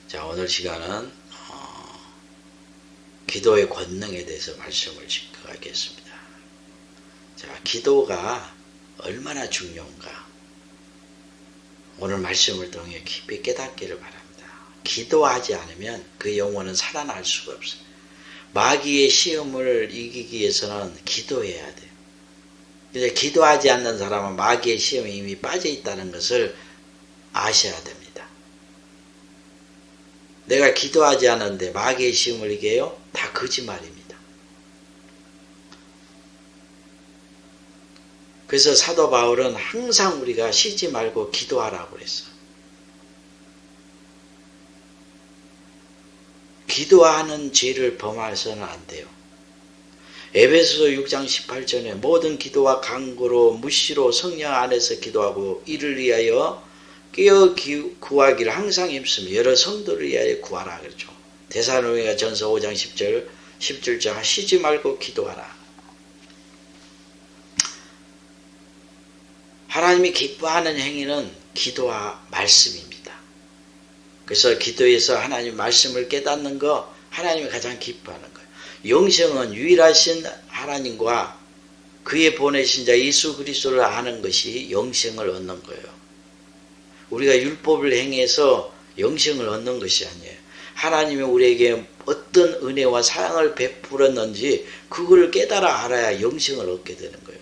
자, 오늘 시간은 기도의 권능에 대해서 말씀을 하겠습니다. 자, 기도가 얼마나 중요한가? 오늘 말씀을 통해 깊이 깨닫기를 바랍니다. 기도하지 않으면 그 영혼은 살아날 수가 없어요. 마귀의 시험을 이기기 위해서는 기도해야 돼요. 근데 기도하지 않는 사람은 마귀의 시험에 이미 빠져 있다는 것을 아셔야 됩니다. 내가 기도하지 않는데 마귀의 시험을 이겨요? 다 거짓말입니다. 그래서 사도 바울은 항상 우리가 쉬지 말고 기도하라고 그랬어요. 기도하는 죄를 범해서는 안 돼요. 에베소서 6장 18절에 모든 기도와 간구로 묵시로 성령 안에서 기도하고 이를 위하여 깨어 구하기를 항상 힘쓰며 여러 성도를 위하여 구하라 그렇죠. 데살로니가 전서 5장 10절 쉬지 말고 기도하라. 하나님이 기뻐하는 행위는 기도와 말씀입니다. 그래서 기도에서 하나님 말씀을 깨닫는 거 하나님이 가장 기뻐하는 거예요. 영생은 유일하신 하나님과 그의 보내신 자 예수 그리스도를 아는 것이 영생을 얻는 거예요. 우리가 율법을 행해서 영생을 얻는 것이 아니에요. 하나님이 우리에게 어떤 은혜와 사랑을 베풀었는지 그걸 깨달아 알아야 영생을 얻게 되는 거예요.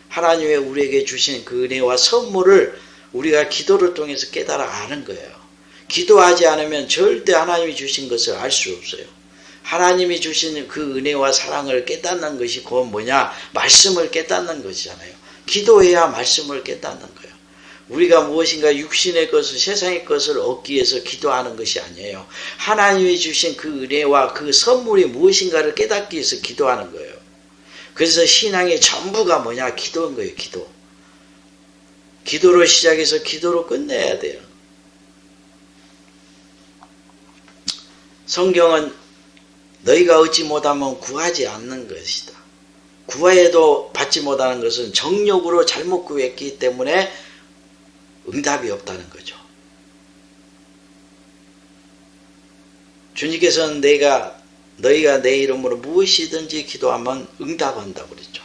하나님이 우리에게 주신 그 은혜와 선물을 우리가 기도를 통해서 깨달아 아는 거예요. 기도하지 않으면 절대 하나님이 주신 것을 알 수 없어요. 하나님이 주신 그 은혜와 사랑을 깨닫는 것이 그건 뭐냐? 말씀을 깨닫는 것이잖아요. 기도해야 말씀을 깨닫는 거예요. 우리가 무엇인가 육신의 것을 세상의 것을 얻기 위해서 기도하는 것이 아니에요. 하나님이 주신 그 은혜와 그 선물이 무엇인가를 깨닫기 위해서 기도하는 거예요. 그래서 신앙의 전부가 뭐냐? 기도인 거예요. 기도. 기도로 시작해서 기도로 끝내야 돼요. 성경은 너희가 얻지 못하면 구하지 않는 것이다. 구하여도 받지 못하는 것은 정욕으로 잘못 구했기 때문에 응답이 없다는 거죠. 주님께서는 너희가 내 이름으로 무엇이든지 기도하면 응답한다고 그랬죠.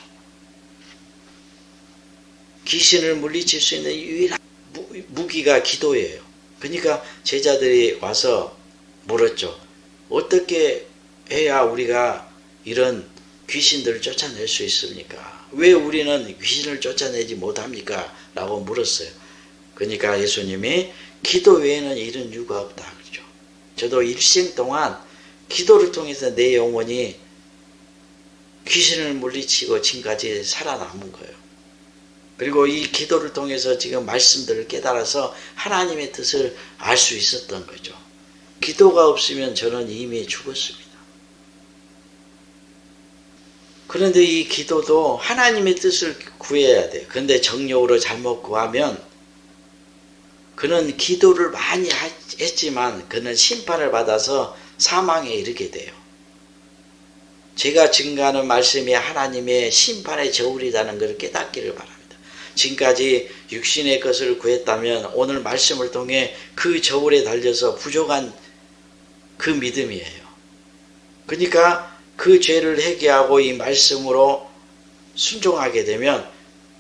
귀신을 물리칠 수 있는 유일한 무기가 기도예요. 그러니까 제자들이 와서 물었죠. 어떻게 해야 우리가 이런 귀신들을 쫓아낼 수 있습니까? 왜 우리는 귀신을 쫓아내지 못합니까? 라고 물었어요. 그러니까 예수님이 기도 외에는 이런 이유가 없다 그러죠. 저도 일생 동안 기도를 통해서 내 영혼이 귀신을 물리치고 지금까지 살아남은 거예요. 그리고 이 기도를 통해서 지금 말씀들을 깨달아서 하나님의 뜻을 알 수 있었던 거죠. 기도가 없으면 저는 이미 죽었습니다. 그런데 이 기도도 하나님의 뜻을 구해야 돼요. 그런데 정욕으로 잘못 구하면 그는 기도를 많이 했지만 그는 심판을 받아서 사망에 이르게 돼요. 제가 증거하는 말씀이 하나님의 심판의 저울이라는 것을 깨닫기를 바랍니다. 지금까지 육신의 것을 구했다면 오늘 말씀을 통해 그 저울에 달려서 부족한 그 믿음이에요. 그러니까 그 죄를 회개하고 이 말씀으로 순종하게 되면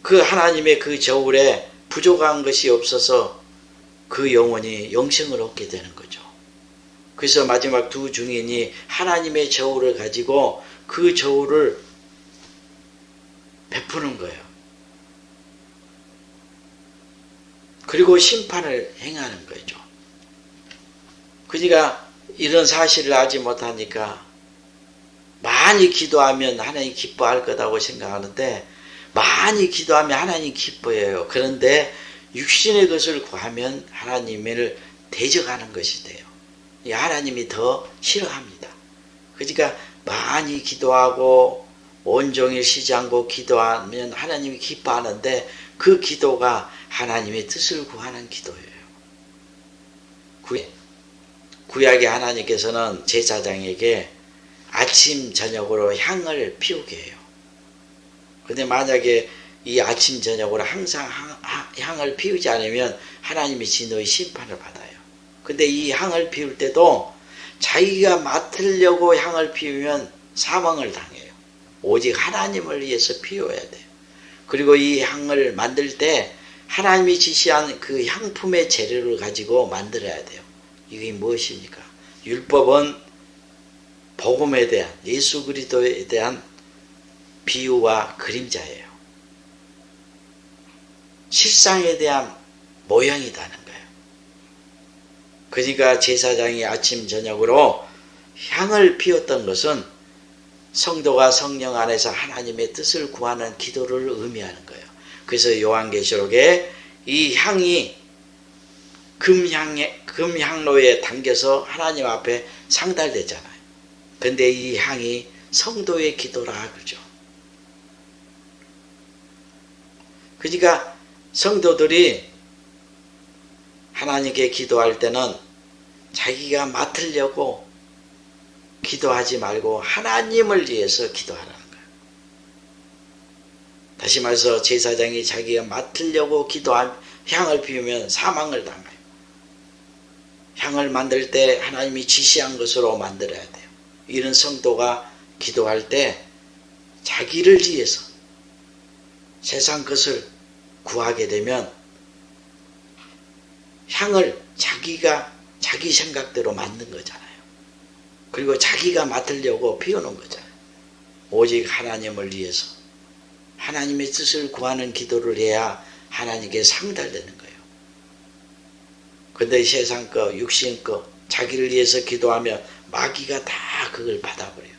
그 하나님의 그 저울에 부족한 것이 없어서 그 영혼이 영생을 얻게 되는 거죠. 그래서 마지막 두 증인이 하나님의 저울을 가지고 그 저울을 베푸는 거예요. 그리고 심판을 행하는 거죠. 그러니까 이런 사실을 알지 못하니까 많이 기도하면 하나님 기뻐할 거라고 생각하는데 많이 기도하면 하나님 기뻐해요. 그런데 육신의 것을 구하면 하나님을 대적하는 것이 돼요. 하나님이 더 싫어합니다. 그러니까 많이 기도하고 온종일 쉬지 않고 기도하면 하나님이 기뻐하는데 그 기도가 하나님의 뜻을 구하는 기도예요. 구약의 하나님께서는 제사장에게 아침 저녁으로 향을 피우게 해요. 근데 만약에 이 아침 저녁으로 항상 향을 피우지 않으면 하나님이 진노의 심판을 받아요. 근데 이 향을 피울 때도 자기가 맡으려고 향을 피우면 사망을 당해요. 오직 하나님을 위해서 피워야 돼요. 그리고 이 향을 만들 때 하나님이 지시한 그 향품의 재료를 가지고 만들어야 돼요. 이게 무엇입니까? 율법은 복음에 대한, 예수 그리스도에 대한 비유와 그림자예요. 실상에 대한 모형이라는 거예요. 그러니까 제사장이 아침 저녁으로 향을 피웠던 것은 성도가 성령 안에서 하나님의 뜻을 구하는 기도를 의미하는 거예요. 그래서 요한계시록에 이 향이 금향로에 담겨서 하나님 앞에 상달되잖아요. 근데 이 향이 성도의 기도라 그러죠. 그러니까 성도들이 하나님께 기도할 때는 자기가 맡으려고 기도하지 말고 하나님을 위해서 기도하라는 거예요. 다시 말해서 제사장이 자기가 맡으려고 기도한 향을 피우면 사망을 당해요. 향을 만들 때 하나님이 지시한 것으로 만들어야 돼요. 이런 성도가 기도할 때 자기를 위해서 세상 것을 구하게 되면 향을 자기가 자기 생각대로 만든 거잖아요. 그리고 자기가 맡으려고 피우는 거잖아요. 오직 하나님을 위해서 하나님의 뜻을 구하는 기도를 해야 하나님께 상달되는 거예요. 근데 세상 거, 육신 거, 자기를 위해서 기도하면 마귀가 다 그걸 받아버려요.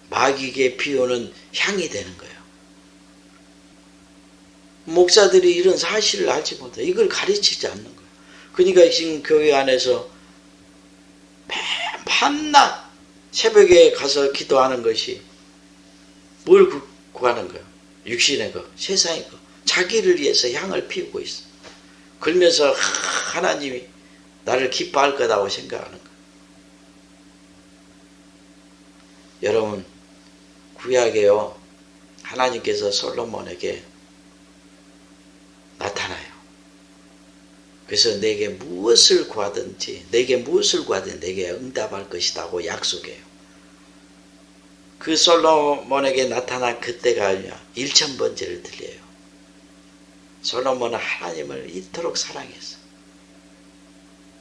마귀에게 피우는 향이 되는 거예요. 목사들이 이런 사실을 알지 못해. 이걸 가르치지 않는 거예요. 그러니까 지금 교회 안에서 밤낮 새벽에 가서 기도하는 것이 뭘 구하는 거예요? 육신의 것, 세상의 것, 자기를 위해서 향을 피우고 있어. 그러면서 하나님이 나를 기뻐할 거다고 생각하는 거예요. 여러분, 구약에요, 하나님께서 솔로몬에게 나타나요. 그래서 내게 무엇을 구하든지 내게 응답할 것이라고 약속해요. 그 솔로몬에게 나타난 그때가 1000번째를 들려요. 솔로몬은 하나님을 이토록 사랑했어.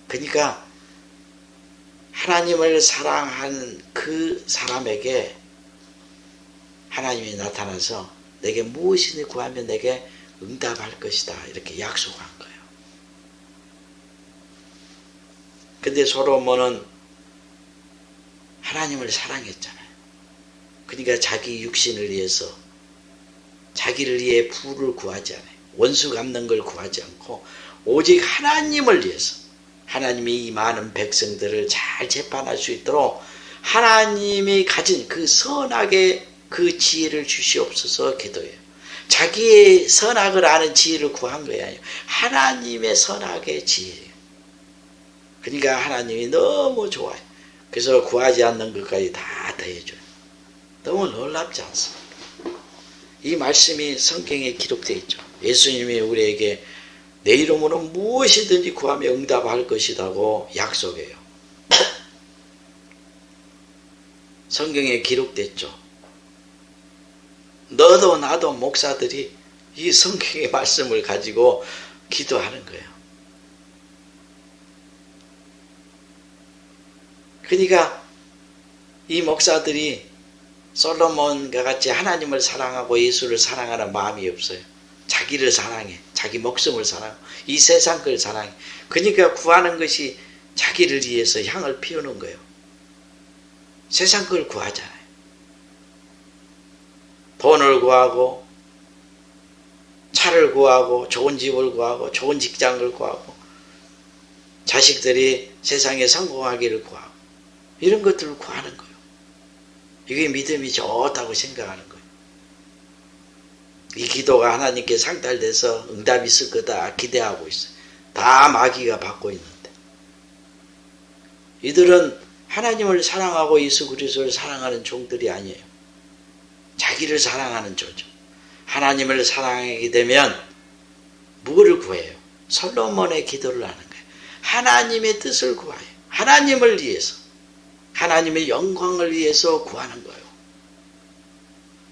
그러니까 하나님을 사랑하는 그 사람에게 하나님이 나타나서 내게 무엇이든 구하면 내게 응답할 것이다 이렇게 약속한 거예요. 근데 솔로몬은 하나님을 사랑했잖아요. 그러니까 자기 육신을 위해서 자기를 위해 부를 구하지 않아요. 원수 갚는 걸 구하지 않고 오직 하나님을 위해서 하나님이 이 많은 백성들을 잘 재판할 수 있도록 하나님이 가진 그 선악의 그 지혜를 주시옵소서 기도해요. 자기의 선악을 아는 지혜를 구한 거야. 하나님의 선악의 지혜예요. 그러니까 하나님이 너무 좋아요. 그래서 구하지 않는 것까지 다 더해줘요. 너무 놀랍지 않습니까? 이 말씀이 성경에 기록되어 있죠. 예수님이 우리에게 내 이름으로 무엇이든지 구하며 응답할 것이라고 약속해요. 성경에 기록됐죠. 너도 나도 목사들이 이 성경의 말씀을 가지고 기도하는 거예요. 그러니까 이 목사들이 솔로몬과 같이 하나님을 사랑하고 예수를 사랑하는 마음이 없어요. 자기를 사랑해. 자기 목숨을 사랑해. 이 세상 걸 사랑해. 그러니까 구하는 것이 자기를 위해서 향을 피우는 거예요. 세상 걸 구하잖아요. 돈을 구하고 차를 구하고 좋은 집을 구하고 좋은 직장을 구하고 자식들이 세상에 성공하기를 구하고 이런 것들을 구하는 거예요. 이게 믿음이 좋다고 생각하는 거예요. 이 기도가 하나님께 상달돼서 응답이 있을 거다 기대하고 있어요. 다 마귀가 받고 있는데 이들은 하나님을 사랑하고 예수 그리스도를 사랑하는 종들이 아니에요. 자기를 사랑하는 조죠. 하나님을 사랑하게 되면 무엇을 구해요? 솔로몬의 기도를 하는 거예요. 하나님의 뜻을 구하여 하나님을 위해서 하나님의 영광을 위해서 구하는 거예요.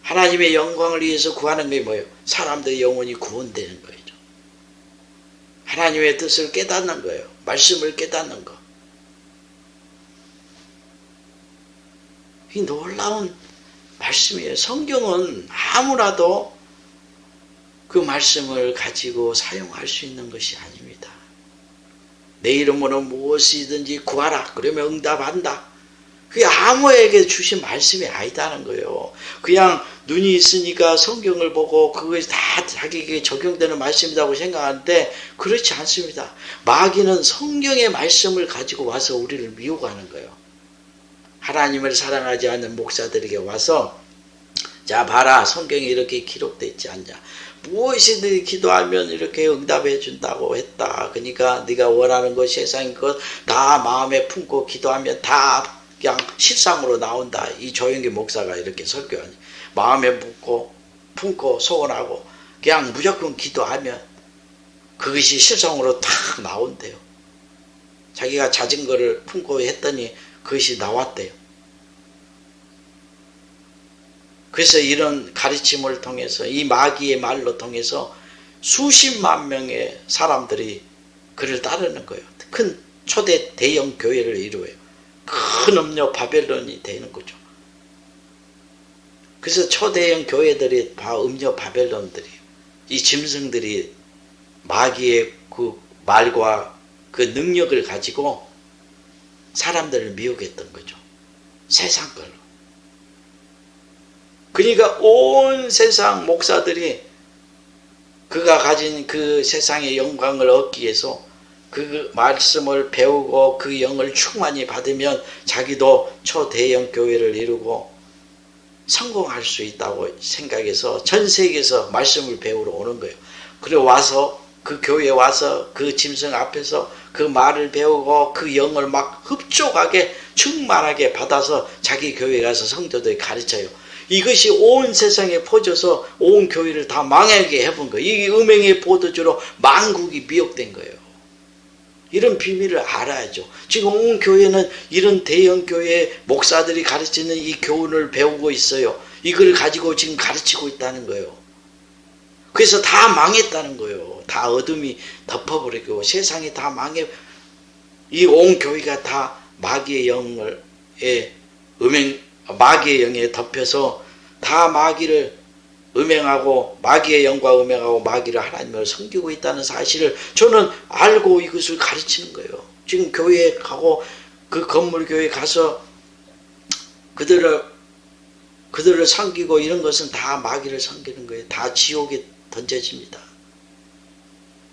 하나님의 영광을 위해서 구하는 게 뭐예요? 사람들의 영혼이 구원되는 거예요. 하나님의 뜻을 깨닫는 거예요. 말씀을 깨닫는 거. 이 놀라운 말씀이에요. 성경은 아무라도 그 말씀을 가지고 사용할 수 있는 것이 아닙니다. 내 이름으로 무엇이든지 구하라. 그러면 응답한다. 그게 아무에게 주신 말씀이 아니다는 거예요. 그냥 눈이 있으니까 성경을 보고 그것이 다 자기에게 적용되는 말씀이라고 생각하는데 그렇지 않습니다. 마귀는 성경의 말씀을 가지고 와서 우리를 미혹하는 거예요. 하나님을 사랑하지 않는 목사들에게 와서 자 봐라 성경에 이렇게 기록되어 있지 않냐. 무엇이든 기도하면 이렇게 응답해 준다고 했다. 그러니까 네가 원하는 것 세상의 것 다 마음에 품고 기도하면 다 그냥 실상으로 나온다. 이 조영기 목사가 이렇게 설교하니 마음에 품고 소원하고 그냥 무조건 기도하면 그것이 실상으로 탁 나온대요. 자기가 잦은 거를 품고 했더니 그것이 나왔대요. 그래서 이런 가르침을 통해서 이 마귀의 말로 통해서 수십만 명의 사람들이 그를 따르는 거예요. 큰 초대 대형 교회를 이루어요. 큰 음료 바벨론이 되는 거죠. 그래서 초대형 교회들이 다 음료 바벨론들이에요. 이 짐승들이 마귀의 그 말과 그 능력을 가지고 사람들을 미혹했던 거죠. 세상 걸로. 그러니까 온 세상 목사들이 그가 가진 그 세상의 영광을 얻기 위해서 그 말씀을 배우고 그 영을 충만히 받으면 자기도 초대형 교회를 이루고 성공할 수 있다고 생각해서 전 세계에서 말씀을 배우러 오는 거예요. 그리고 와서 그 교회에 와서 그 짐승 앞에서 그 말을 배우고 그 영을 막 흡족하게 충만하게 받아서 자기 교회에 가서 성도들이 가르쳐요. 이것이 온 세상에 퍼져서 온 교회를 다 망하게 해본 거예요. 이 음행의 보도주로 만국이 미혹된 거예요. 이런 비밀을 알아야죠. 지금 온 교회는 이런 대형 교회 목사들이 가르치는 이 교훈을 배우고 있어요. 이걸 가지고 지금 가르치고 있다는 거예요. 그래서 다 망했다는 거예요. 다 어둠이 덮어버리고 세상이 다 망해. 이 온 교회가 다 마귀의 마귀의 영에 덮여서 다 마귀를 음행하고 마귀의 영과 음행하고 마귀를 하나님을 섬기고 있다는 사실을 저는 알고 이것을 가르치는 거예요. 지금 교회에 가고 그 건물 교회에 가서 그들을 섬기고 이런 것은 다 마귀를 섬기는 거예요. 다 지옥에 던져집니다.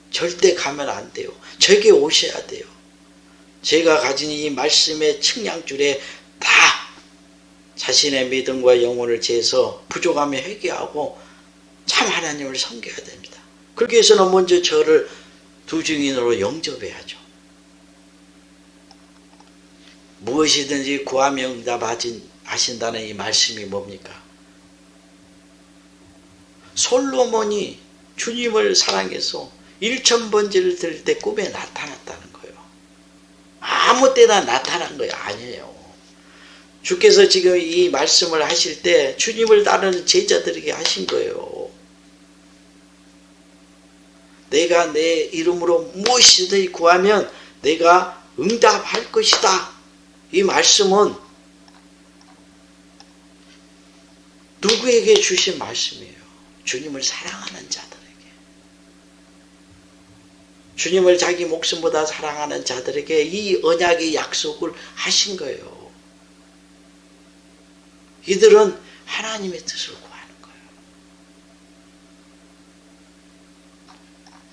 절대 가면 안 돼요. 저에게 오셔야 돼요. 제가 가진 이 말씀의 측량줄에 다 자신의 믿음과 영혼을 재서 부족함에 회개하고 참 하나님을 섬겨야 됩니다. 그렇기 위해서는 먼저 저를 두 증인으로 영접해야죠. 무엇이든지 구하며 응답하신다는 이 말씀이 뭡니까? 솔로몬이 주님을 사랑해서 1000번제를 드릴 때 꿈에 나타났다는 거예요. 아무 때나 나타난 거예요. 아니에요. 주께서 지금 이 말씀을 하실 때 주님을 따르는 제자들에게 하신 거예요. 내가 내 이름으로 무엇이든지 구하면 내가 응답할 것이다. 이 말씀은 누구에게 주신 말씀이에요? 주님을 사랑하는 자들에게. 주님을 자기 목숨보다 사랑하는 자들에게 이 언약의 약속을 하신 거예요. 이들은 하나님의 뜻을 구하는 거예요.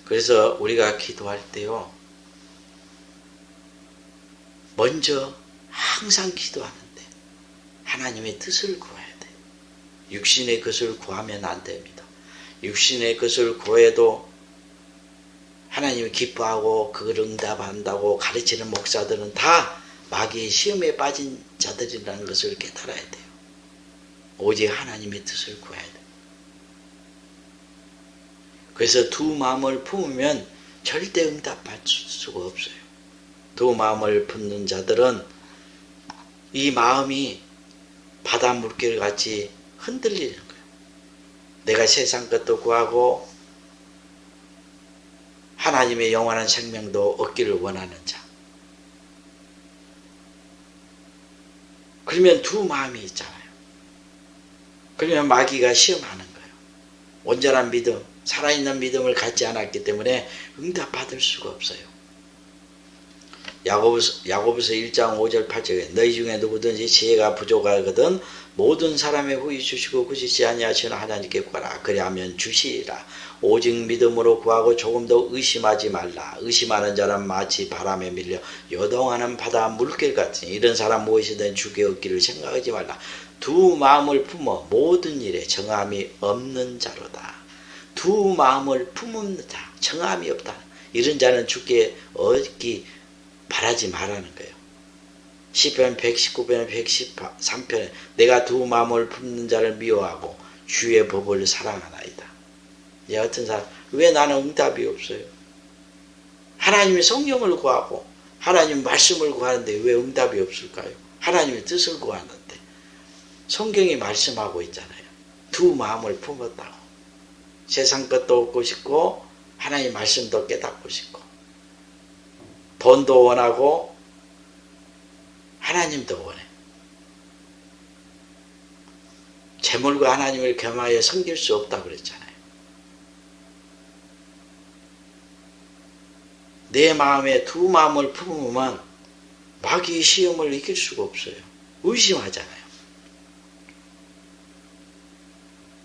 그래서 우리가 기도할 때요. 먼저 항상 기도하는데 하나님의 뜻을 구해야 돼요. 육신의 것을 구하면 안 됩니다. 육신의 것을 구해도 하나님이 기뻐하고 그걸 응답한다고 가르치는 목사들은 다 마귀의 시험에 빠진 자들이라는 것을 깨달아야 돼요. 오직 하나님의 뜻을 구해야 돼. 그래서 두 마음을 품으면 절대 응답받을 수가 없어요. 두 마음을 품는 자들은 이 마음이 바다 물결 같이 흔들리는 거예요. 내가 세상 것도 구하고 하나님의 영원한 생명도 얻기를 원하는 자. 그러면 두 마음이 있잖아요. 그러면 마귀가 시험하는 거예요. 온전한 믿음, 살아있는 믿음을 갖지 않았기 때문에 응답받을 수가 없어요. 야고보서 1장 5절 8절에 너희 중에 누구든지 지혜가 부족하거든 모든 사람의 후히 주시고 꾸짖지 아니하시는 하나님께 구하라. 그리하면 주시리라. 오직 믿음으로 구하고 조금도 의심하지 말라. 의심하는 자는 마치 바람에 밀려 요동하는 바다 물결 같으니 이런 사람 무엇이든 주께 얻기를 생각하지 말라. 두 마음을 품어 모든 일에 정함이 없는 자로다. 두 마음을 품는 자, 정함이 없다. 이런 자는 주께 얻기 바라지 말라는 거예요. 시편 119편 113편에 내가 두 마음을 품는 자를 미워하고 주의 법을 사랑하나이다. 어떤 사람 왜 나는 응답이 없어요? 하나님의 성령을 구하고 하나님 말씀을 구하는데 왜 응답이 없을까요? 하나님의 뜻을 구하는데 성경이 말씀하고 있잖아요. 두 마음을 품었다고. 세상 것도 얻고 싶고 하나님 말씀도 깨닫고 싶고 돈도 원하고 하나님도 원해. 재물과 하나님을 겸하여 섬길 수 없다고 그랬잖아요. 내 마음에 두 마음을 품으면 마귀의 시험을 이길 수가 없어요. 의심하잖아요.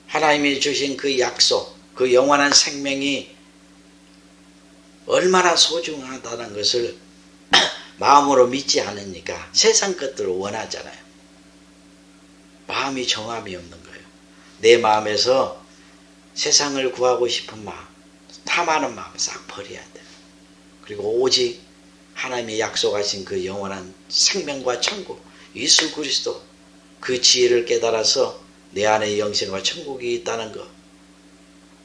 하나님이 주신 그 약속, 그 영원한 생명이 얼마나 소중하다는 것을 마음으로 믿지 않으니까 세상 것들을 원하잖아요. 마음이 정함이 없는 거예요. 내 마음에서 세상을 구하고 싶은 마음, 탐하는 마음 싹 버려야 돼요. 그리고 오직 하나님이 약속하신 그 영원한 생명과 천국, 예수 그리스도 그 지혜를 깨달아서 내 안에 영생과 천국이 있다는 것,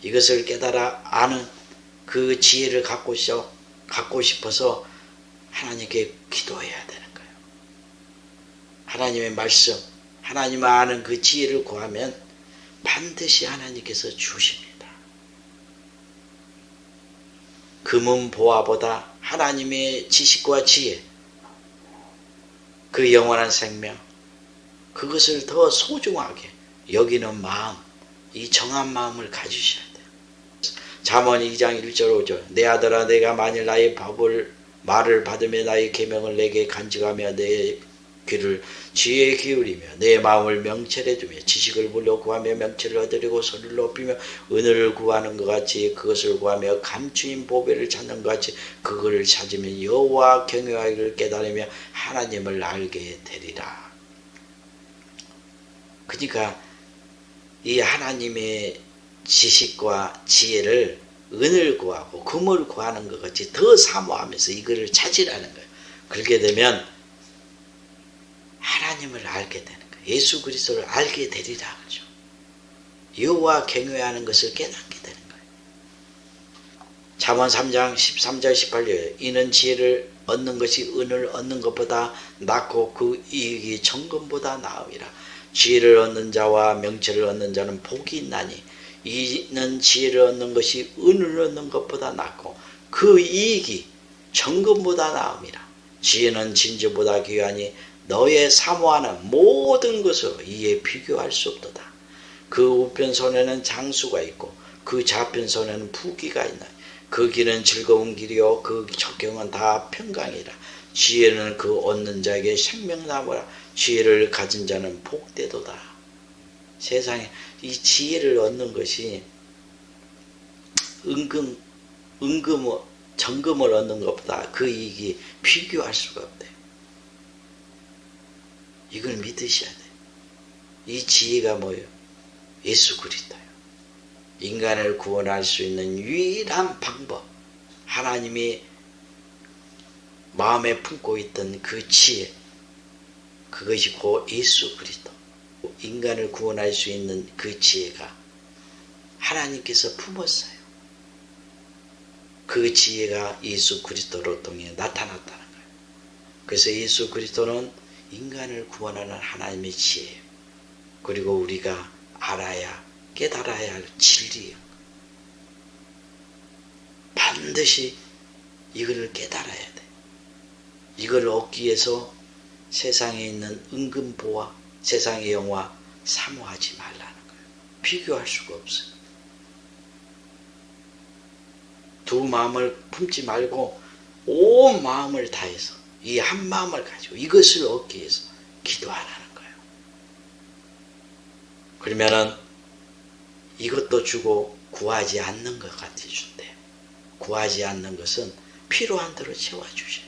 이것을 깨달아 아는 그 지혜를 갖고 싶어서 하나님께 기도해야 되는 거예요. 하나님의 말씀, 하나님 아는 그 지혜를 구하면 반드시 하나님께서 주십니다. 금은 보화보다 하나님의 지식과 지혜, 그 영원한 생명, 그것을 더 소중하게 여기는 마음, 이 정한 마음을 가지셔야 돼요. 잠언 2장 1절 5절 내 아들아 내가 만일 나의 말을 받으며 나의 계명을 내게 간직하며 내 귀를 지혜에 기울이며 내 마음을 명철에 두며 지식을 물려 구하며 명철을 얻으려고 소리를 높이며 은혜를 구하는 것 같이 그것을 구하며 감추인 보배를 찾는 것 같이 그것을 찾으면 여호와 경외하기를 깨달으며 하나님을 알게 되리라. 그러니까 이 하나님의 지식과 지혜를 은을 구하고 금을 구하는 것 같이 더 사모하면서 이거를 찾으라는 거예요. 그렇게 되면 하나님을 알게 되는 거예요. 예수 그리스도를 알게 되리라 그러죠. 여호와 경외하는 것을 깨닫게 되는 거예요. 잠언 3장 13절 18절 이는 지혜를 얻는 것이 은을 얻는 것보다 낫고 그 이익이 정금보다 나음이라. 지혜를 얻는 자와 명철을 얻는 자는 복이 있나니 이는 지혜를 얻는 것이 은을 얻는 것보다 낫고 그 이익이 정금보다 나음이라. 지혜는 진주보다 귀하니 너의 사모하는 모든 것으로 이에 비교할 수 없도다. 그 우편 손에는 장수가 있고 그 좌편 손에는 부귀가 있나니 그 길은 즐거운 길이요 그 적경은 다 평강이라. 지혜는 그 얻는 자에게 생명나무라. 지혜를 가진 자는 복되도다. 세상에 이 지혜를 얻는 것이 정금을 얻는 것보다 그 이익이 비교할 수가 없대요. 이걸 믿으셔야 돼요. 이 지혜가 뭐예요? 예수 그리스도예요. 인간을 구원할 수 있는 유일한 방법, 하나님이 마음에 품고 있던 그 지혜, 그것이 곧 예수 그리스도. 인간을 구원할 수 있는 그 지혜가 하나님께서 품었어요. 그 지혜가 예수 그리스도로 통해 나타났다는 거예요. 그래서 예수 그리스도는 인간을 구원하는 하나님의 지혜예요. 그리고 우리가 알아야 깨달아야 할 진리예요. 반드시 이걸 깨달아야 돼. 이걸 얻기 위해서 세상에 있는 은근보화, 세상의 영화 사모하지 말라는 거예요. 비교할 수가 없어요. 두 마음을 품지 말고 온 마음을 다해서 이 한 마음을 가지고 이것을 얻기 위해서 기도하라는 거예요. 그러면은 이것도 주고 구하지 않는 것 같이 준대요. 구하지 않는 것은 필요한 대로 채워주셔요.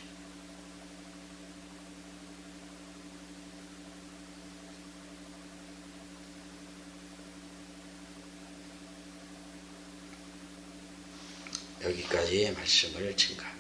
여기까지 말씀을 증가합니다.